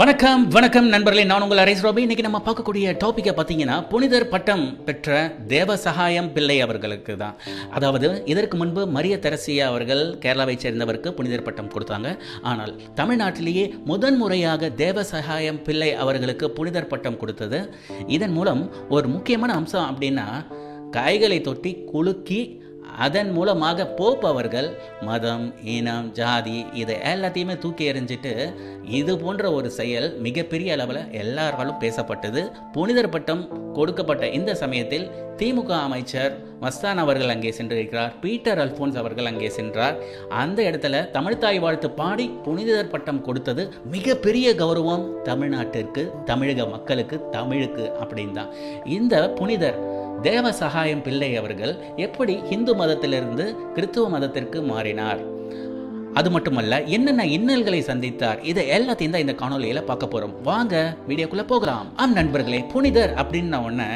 வணக்கம் வணக்கம் நண்பர்களே, நான் உங்கள் அரேஸ் ரோபி. இன்னைக்கு நம்ம பார்க்கக்கூடிய டாப்பிக்கை பார்த்தீங்கன்னா புனிதர் பட்டம் பெற்ற தேவசகாயம் பிள்ளை அவர்களுக்கு தான். அதாவது இதற்கு முன்பு மரிய தெரசியா அவர்கள் கேரளாவை சேர்ந்தவருக்கு புனிதர் பட்டம் கொடுத்தாங்க. ஆனால் தமிழ்நாட்டிலேயே முதன்முறையாக தேவசகாயம் பிள்ளை அவர்களுக்கு புனிதர் பட்டம் கொடுத்தது. இதன் மூலம் ஒரு முக்கியமான அம்சம் அப்படின்னா, கைகளை தொட்டி குலுக்கி அதன் மூலமாக போப் அவர்கள் மதம், இனம், ஜாதி இதை எல்லாத்தையுமே தூக்கி எறிஞ்சிட்டு இது போன்ற ஒரு செயல் மிகப்பெரிய அளவில் எல்லாராலும் பேசப்பட்டது. புனிதர் பட்டம் கொடுக்கப்பட்ட இந்த சமயத்தில் திமுக அமைச்சர் மஸ்தான் அவர்கள் அங்கே சென்றிருக்கிறார். பீட்டர் அல்போன்ஸ் அவர்கள் அங்கே சென்றார். அந்த இடத்துல தமிழ்த்தாய் வாழ்த்து பாடி புனிதர் பட்டம் கொடுத்தது மிகப்பெரிய கௌரவம் தமிழ்நாட்டிற்கு, தமிழக மக்களுக்கு, தமிழுக்கு அப்படின்னு தான். இந்த புனிதர் தேவசகாயம் பிள்ளை அவர்கள் எப்படி இந்து மதத்திலிருந்து கிறிஸ்துவ மதத்திற்கு மாறினார், அது மட்டுமல்ல என்னென்ன இன்னல்களை சந்தித்தார், இதை எல்லாத்தையும் தான் இந்த காணொலியில பார்க்க போறோம். வாங்க வீடியோக்குள்ள போகலாம். நண்பர்களே, புனிதர் அப்படின்ன உடனே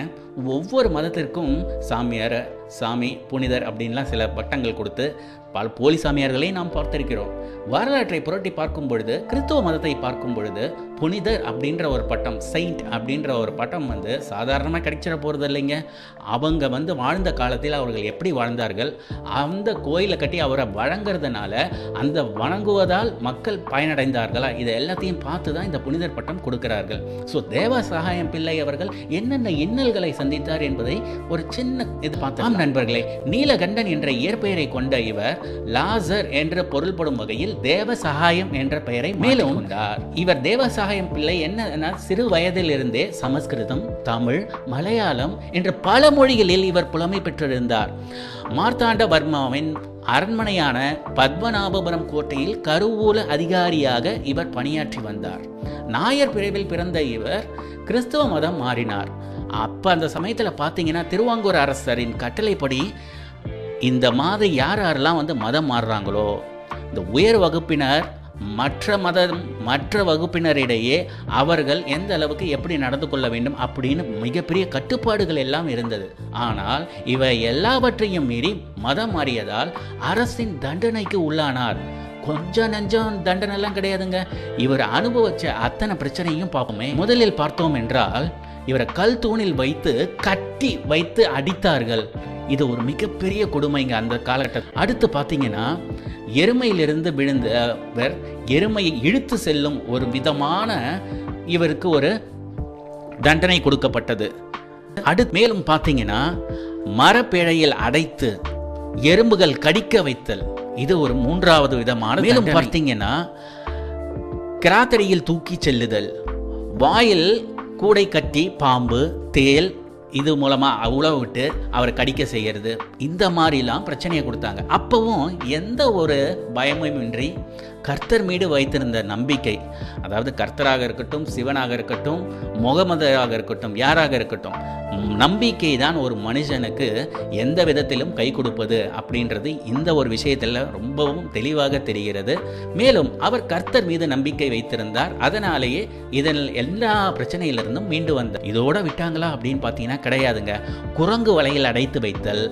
ஒவ்வொரு மதத்திற்கும் சாமியார், சாமி, புனிதர் அப்படின்லாம் சில பட்டங்கள் கொடுத்து பல போலி சாமியார்களையும் நாம் பார்த்திருக்கிறோம். வரலாற்றை புரட்டி பார்க்கும் பொழுது, கிறிஸ்துவ மதத்தை பார்க்கும் பொழுது புனிதர் அப்படின்ற ஒரு பட்டம், செயின்ட் அப்படின்ற ஒரு பட்டம் சாதாரணமாக கிடைச்சிட போகிறது இல்லைங்க. அவங்க வாழ்ந்த காலத்தில் அவர்கள் எப்படி வாழ்ந்தார்கள், அந்த கோயிலை கட்டி அவரை வழங்குறதுனால அந்த வணங்குவதால் மக்கள் பயனடைந்தார்களா, இதை எல்லாத்தையும் பார்த்து தான் இந்த புனிதர் பட்டம் கொடுக்கிறார்கள். ஸோ தேவசகாயம் பிள்ளை அவர்கள் என்னென்ன இன்னல்களை சந்தித்தார் என்பதை ஒரு சின்ன இது பார்த்தோம். நண்பர்களே, நீலகண்டன் என்ற இயற்பெயரை கொண்ட இவர் லாசர் என்ற பொருள்படும் வகையில் தேவசகாயம் என்ற பெயரை மேலும் கொண்டார். இவர் தேவசகாயம் பிள்ளை என்ன சிறு வயதிலிருந்தே சமஸ்கிருதம், தமிழ், மலையாளம் என்ற பல மொழிகளில் இவர் புலமை பெற்றிருந்தார். மார்த்தாண்ட வர்மாவின் அரண்மனையான பத்மநாபபுரம் கோட்டையில் கருவூல அதிகாரியாக இவர் பணியாற்றி வந்தார். நாயர் பிரிவில் பிறந்த இவர் கிறிஸ்தவ மதம் மாறினார். அப்ப அந்த சமயத்தில் பார்த்தீங்கன்னா திருவாங்கூர் அரசரின் கட்டளைப்படி இந்த மாதிரி யாரெல்லாம் மதம் மாறுறாங்களோ, இந்த உயர் வகுப்பினர் மற்ற வகுப்பினரிடையே அவர்கள் எந்த அளவுக்கு எப்படி நடந்து கொள்ள வேண்டும் அப்படின்னு மிகப்பெரிய கட்டுப்பாடுகள் எல்லாம் இருந்தது. ஆனால் இவை எல்லாவற்றையும் மீறி மதம் மாறியதால் அரசின் தண்டனைக்கு உள்ளானார். கொஞ்சம் நெஞ்சம் தண்டனை எல்லாம் கிடையாதுங்க. இவர் அனுபவிச்ச அத்தனை பிரச்சனையும் பார்ப்போமே. முதலில் பார்த்தோம் என்றால், இவரை கல் தூணில் வைத்து கட்டி வைத்து அடித்தார்கள். இது ஒரு மிகப்பெரிய கொடுமைங்க அந்த காலகட்டத்தில். அடுத்து பார்த்தீங்கன்னா, எருமையிலிருந்து விழுந்தவர் எருமையை இழுத்து செல்லும் ஒரு விதமான இவருக்கு ஒரு தண்டனை கொடுக்கப்பட்டது. அடுத்து மேலும் பார்த்தீங்கன்னா, மரப்பேழையில் அடைத்து எறும்புகள் கடிக்க வைத்தல், இது ஒரு மூன்றாவது விதமான. மேலும் பார்த்தீங்கன்னா, கிராத்தடியில் தூக்கி செல்லுதல், வாயில் கூடை கட்டி பாம்பு, தேல் இது மூலமாக உழவு விட்டு அவரை கடிக்க செய்கிறது, இந்த மாதிரிலாம் பிரச்சனையை கொடுத்தாங்க. அப்பவும் எந்த ஒரு பயமும் இன்றி கர்த்தர் மீது வைத்திருந்த நம்பிக்கை, அதாவது கர்த்தராக இருக்கட்டும், சிவனாக இருக்கட்டும், முகமதாக இருக்கட்டும், யாராக இருக்கட்டும், நம்பிக்கை தான் ஒரு மனுஷனுக்கு எந்த விதத்திலும் கை கொடுப்பது அப்படின்றது இந்த ஒரு விஷயத்தில் ரொம்பவும் தெளிவாக தெரிகிறது. மேலும் அவர் கர்த்தர் மீது நம்பிக்கை வைத்திருந்தார். அதனாலேயே இதில் எல்லா பிரச்சனையிலிருந்தும் மீண்டு வந்தார். இதோட விட்டாங்களா அப்படின்னு பார்த்தீங்கன்னா கிடையாதுங்க. குரங்கு வலையில் அடைத்து வைத்தல்,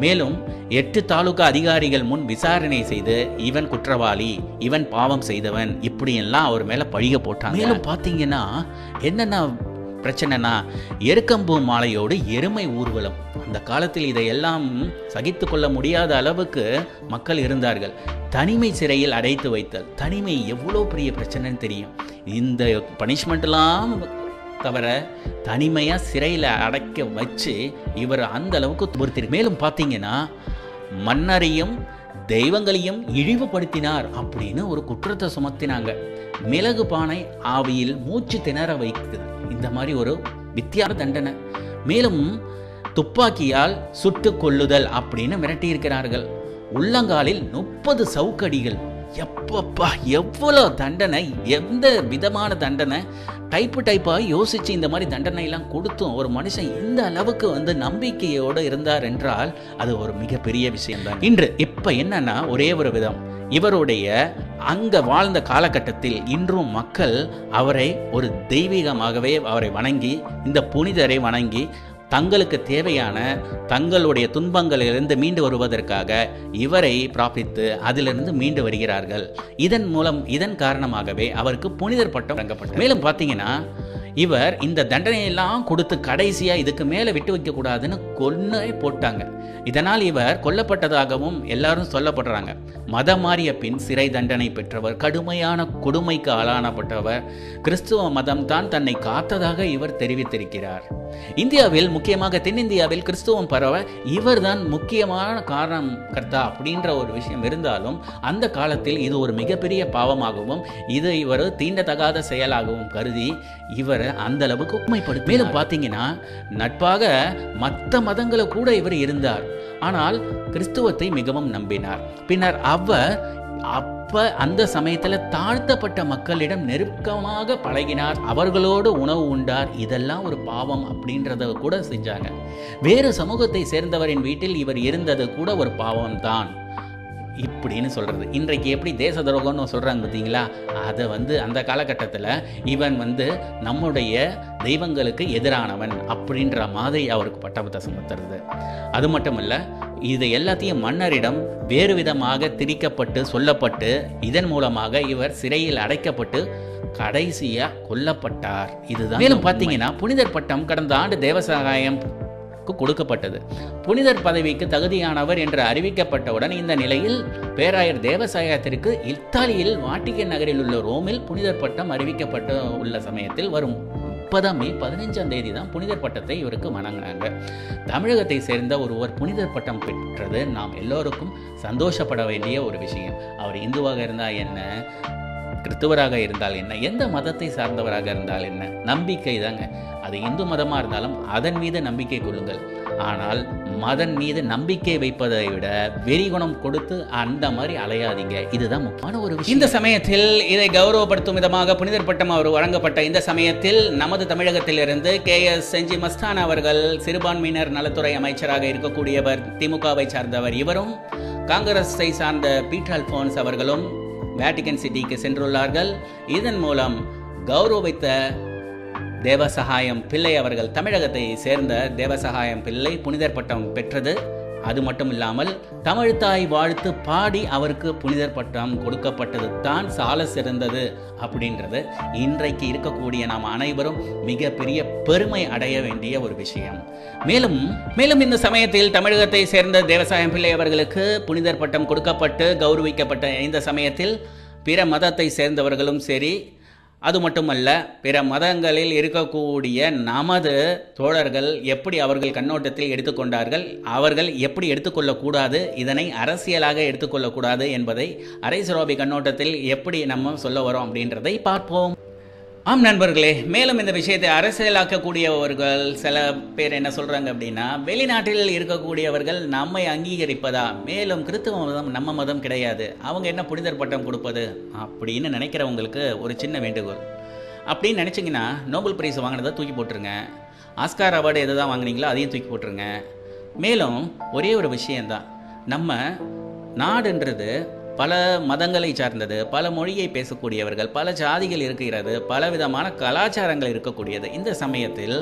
மேலும் 8 தாலுகா அதிகாரிகள் முன் விசாரணை செய்து இவன் குற்றவாளி, இவன் பாவம் செய்தவன், இப்படியெல்லாம் அவர் மேல பழிய போட்டாங்க. மேலும் பார்த்தீங்கன்னா என்னென்ன பிரச்சனைனா, எருக்கம்பூ மாலையோடு எருமை ஊர்வலம். அந்த காலத்தில் இதையெல்லாம் சகித்து கொள்ள முடியாத அளவுக்கு மக்கள் இருந்தார்கள். தனிமை சிறையில் அடைத்து வைத்தல், தனிமை எவ்வளோ பெரிய பிரச்சனைன்னு தெரியும். இந்த பனிஷ்மெண்ட்லாம் தவிர தனிமையாக சிறையில் அடைக்க வச்சு இவர் அந்த அளவுக்கு துன்புறுத்தி. மேலும் பார்த்தீங்கன்னா, மன்னரையும் தெய்வங்களையும் இழிவுபடுத்தினார் அப்படின்னு ஒரு குற்றத்தை சுமத்தினாங்க. மிளகு பானை ஆவியில் மூச்சு திணற வைக்குது, இந்த மாதிரி ஒரு வித்தியாச தண்டனை. மேலும் துப்பாக்கியால் சுட்டு கொள்ளுதல் அப்படின்னு மிரட்டி இருக்கிறார்கள். உள்ளங்காலில் 30 சவுக்கடிகள். எப்பப்பா எவ்வளோ தண்டனை, எந்த விதமான தண்டனை, டைப்பாக யோசிச்சு இந்த மாதிரி தண்டனை எல்லாம் கொடுத்தும் ஒரு மனுஷன் இந்த அளவுக்கு நம்பிக்கையோடு இருந்தார் என்றால் அது ஒரு மிகப்பெரிய விஷயம் தான். இன்று இப்போ என்னன்னா, ஒரே ஒரு விதம், இவருடைய அங்க வாழ்ந்த காலகட்டத்தில் இன்றும் மக்கள் அவரை ஒரு தெய்வீகமாகவே அவரை வணங்கி, இந்த புனிதரை வணங்கி தங்களுக்கு தேவையான தங்களுடைய துன்பங்களிலிருந்து மீண்டு வருவதற்காக இவரை பிரார்த்தித்து அதிலிருந்து மீண்டு வருகிறார்கள். இதன் காரணமாகவே அவருக்கு புனிதர் பட்டம் வழங்கப்பட்டது. மேலும் பார்த்தீங்கன்னா இவர் இந்த தண்டனையெல்லாம் கொடுத்து கடைசியாக இதுக்கு மேலே விட்டு வைக்கக்கூடாதுன்னு கொன்னே போட்டாங்க. இதனால் இவர் கொல்லப்பட்டதாகவும் எல்லாரும் சொல்லப்படுறாங்க. மதம் மாறிய பின் சிறை தண்டனை பெற்றவர், கடுமையான கொடுமைக்கு ஆளானப்பட்டவர், கிறிஸ்துவ மதம் தான் தன்னை காத்ததாக இவர் தெரிவித்திருக்கிறார். இந்தியாவில், முக்கியமாக தென்னிந்தியாவில் கிறிஸ்துவம் பரவ இவர் தான் முக்கியமான காரணம் கர்த்தா அப்படின்ற ஒரு விஷயம் இருந்தாலும் அந்த காலத்தில் இது ஒரு மிகப்பெரிய பாவமாகவும் இது இவர் தீண்டத்தகாத செயலாகவும் கருதி இவர் அந்த அளவுக்கு உண்மைப்படுத்த. மேலும் பார்த்தீங்கன்னா நட்பாக மற்ற மதங்களை கூட இவர் இருந்தார். ஆனால் கிறிஸ்துவத்தை மிகவும் நம்பினார். பின்னர் அவர் அந்த சமயத்தில் தாழ்த்தப்பட்ட மக்களிடம் நெருக்கமாக பழகினார், அவர்களோடு உணவு உண்டார். இதெல்லாம் ஒரு பாவம் அப்படின்றத கூட செஞ்சாங்க. வேறு சமூகத்தை சேர்ந்தவரின் வீட்டில் இவர் இருந்தது கூட ஒரு பாவம் தான் இப்படின்னு சொல்கிறது. இன்றைக்கு எப்படி தேச துரோகம்னு சொல்கிறாங்க பார்த்தீங்களா, அதை அந்த காலகட்டத்தில் இவன் நம்முடைய தெய்வங்களுக்கு எதிரானவன் அப்படின்ற மாதிரி அவருக்கு பட்டத்தை சுமத்துறது. அது மட்டும் இல்லை, இது எல்லாத்தையும் மன்னரிடம் வேறு விதமாக திரிக்கப்பட்டு சொல்லப்பட்டு இதன் மூலமாக இவர் சிறையில் அடைக்கப்பட்டு கடைசியாக கொல்லப்பட்டார். இதுதான். மேலும் பார்த்தீங்கன்னா புனிதர் பட்டம் கடந்த ஆண்டு தேவசகாயம் கொடுக்கப்பட்டது. புனிதர் பதவிக்கு தகுதியானவர் என்று அறிவிக்கப்பட்டவுடன் இந்த நிலையில் பேராயர் தேவசாயத்திற்கு இத்தாலியில் வாட்டிகன் நகரில் உள்ள ரோமில் புனிதர் பட்டம் அறிவிக்கப்பட்ட உள்ள சமயத்தில் வரும் 30 மே 15 தான் புனிதர் பட்டத்தை இவருக்கு வழங்கினாங்க. தமிழகத்தை சேர்ந்த ஒருவர் புனிதர் பட்டம் பெற்றது நாம் எல்லோருக்கும் சந்தோஷப்பட வேண்டிய ஒரு விஷயம். அவர் இந்துவாக இருந்தால் என்ன, கிறிஸ்துவராக இருந்தால் என்ன, எந்த மதத்தை சார்ந்தவராக இருந்தால் என்ன, நம்பிக்கை தாங்க. அது இந்து மதமாக இருந்தாலும் அதன் மீது நம்பிக்கை கொள்ளுங்கள். ஆனால் மதன் மீது நம்பிக்கை வைப்பதை விட வெறிகுணம் கொடுத்து அந்த மாதிரி அலையாதீங்க. இதுதான் முக்கியமான ஒரு விஷயம். இந்த சமயத்தில் இதை கௌரவப்படுத்தும் விதமாக புனிதர் பட்டம் அவர் வழங்கப்பட்ட இந்த சமயத்தில் நமது தமிழகத்திலிருந்து KS செஞ்சி மஸ்தான் அவர்கள் சிறுபான்மையினர் நலத்துறை அமைச்சராக இருக்கக்கூடியவர், திமுகவை சார்ந்தவர். இவரும் காங்கிரஸை சார்ந்த பீட்டர் அல்போன்ஸ் அவர்களும் வேட்டிகன் சிட்டிக்கு சென்றுள்ளார்கள். இதன் மூலம் கௌரவித்த தேவசகாயம் பிள்ளை அவர்கள், தமிழகத்தை சேர்ந்த தேவசகாயம் பிள்ளை புனிதர் பட்டம் பெற்றது. அது மட்டும் இல்லாமல் தமிழ்தாய் வாழ்த்து பாடி அவருக்கு புனிதர் பட்டம் கொடுக்கப்பட்டது தான் சால சிறந்தது அப்படின்றது இன்றைக்கு இருக்கக்கூடிய நாம் அனைவரும் மிகப்பெரிய பெருமை அடைய வேண்டிய ஒரு விஷயம். மேலும் இந்த சமயத்தில் தமிழகத்தை சேர்ந்த தேவசாயம் பிள்ளை அவர்களுக்கு புனிதர் பட்டம் கொடுக்கப்பட்டு கௌரவிக்கப்பட்ட இந்த சமயத்தில் பிற மதத்தை சேர்ந்தவர்களும் சரி, அது மட்டுமல்ல பிற மதங்களில் இருக்கக்கூடிய நமது தோழர்கள் எப்படி அவர்கள் கண்ணோட்டத்தில் எடுத்துக்கொண்டார்கள், அவர்கள் எப்படி எடுத்துக்கொள்ளக்கூடாது, இதனை அரசியலாக எடுத்துக்கொள்ளக்கூடாது என்பதை அரைசரோபி கண்ணோட்டத்தில் எப்படி நம்ம சொல்ல வரோம் அப்படின்றதை பார்ப்போம். ஆம் நண்பர்களே, மேலும் இந்த விஷயத்தை அரசியலாக்கக்கூடியவர்கள் சில பேர் என்ன சொல்கிறாங்க அப்படின்னா, வெளிநாட்டில் இருக்கக்கூடியவர்கள் நம்மை அங்கீகரிப்பதா, மேலும் கிறிஸ்துவ மதம் நம்ம மதம் கிடையாது, அவங்க என்ன புனிதர் பட்டம் கொடுப்பது அப்படின்னு நினைக்கிறவங்களுக்கு ஒரு சின்ன வேண்டுகோள். அப்படின்னு நினச்சிங்கன்னா நோபல் பிரைஸ் வாங்கினதை தூக்கி போட்டுருங்க, ஆஸ்கார் அவார்டு எதை தான் வாங்கினீங்களோ அதையும் தூக்கி போட்டுருங்க. மேலும் ஒரே ஒரு விஷயந்தான், நம்ம நாடுன்றது பல மதங்களை சார்ந்தது, பல மொழியை பேசக்கூடியவர்கள், பல ஜாதிகள் இருக்கிறது, பல விதமான கலாச்சாரங்கள் இருக்கக்கூடியது. இந்த சமயத்தில்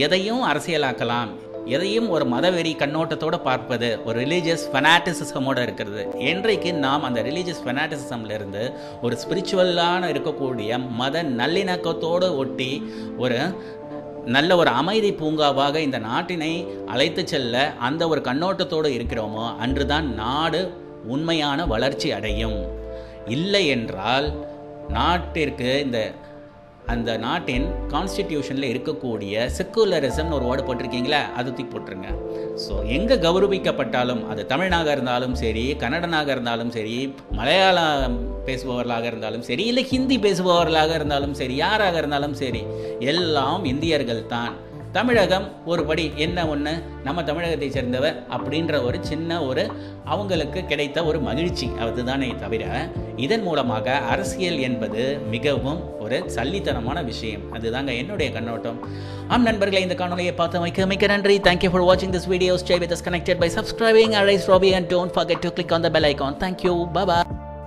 எதையும் அரசியலாக்கலாம், எதையும் ஒரு மதவெறி கண்ணோட்டத்தோடு பார்ப்பது, ஒரு ரிலீஜியஸ் ஃபெனாட்டிசிசமோடு இருக்கிறது. என்றைக்கு நாம் அந்த ரிலீஜியஸ் ஃபெனாட்டிசிசம்லேருந்து ஒரு ஸ்பிரிச்சுவலான இருக்கக்கூடிய மத நல்லிணக்கத்தோடு ஒட்டி ஒரு நல்ல ஒரு அமைதி பூங்காவாக இந்த நாட்டினை அழைத்து செல்ல அந்த ஒரு கண்ணோட்டத்தோடு இருக்கிறோமோ அன்றுதான் நாடு உண்மையான வளர்ச்சி அடையும். இல்லை என்றால் நாட்டிற்கு அந்த நாட்டின் கான்ஸ்டிடியூஷனில் இருக்கக்கூடிய செக்குலரிசம்னு ஒரு வேர்டு போட்டிருக்கீங்களா, அது தூக்கி போட்டுருங்க. ஸோ எங்கே கௌரவிக்கப்பட்டாலும் அது தமிழனாக இருந்தாலும் சரி, கன்னடனாக இருந்தாலும் சரி, மலையாளம் பேசுபவர்களாக இருந்தாலும் சரி, இல்லை ஹிந்தி பேசுபவர்களாக இருந்தாலும் சரி, யாராக இருந்தாலும் சரி, எல்லாம் இந்தியர்கள் தான். தமிழகம் ஒரு படி என்ன ஒன்று, நம்ம தமிழகத்தை சேர்ந்தவர் அப்படின்ற ஒரு சின்ன ஒரு அவங்களுக்கு கிடைத்த ஒரு மகிழ்ச்சி, அதுதானே தவிர இதன் மூலமாக அரசியல் என்பது மிகவும் ஒரு சல்லித்தனமான விஷயம். அதுதாங்க என்னுடைய கண்ணோட்டம். ஆம் நண்பர்களை, இந்த காணொலியை பார்த்து மிக்க நன்றி. Thank you for watching this video. Stay with us connected by subscribing Arise Robbie and don't forget to click on the bell icon. Thank you. Bye bye.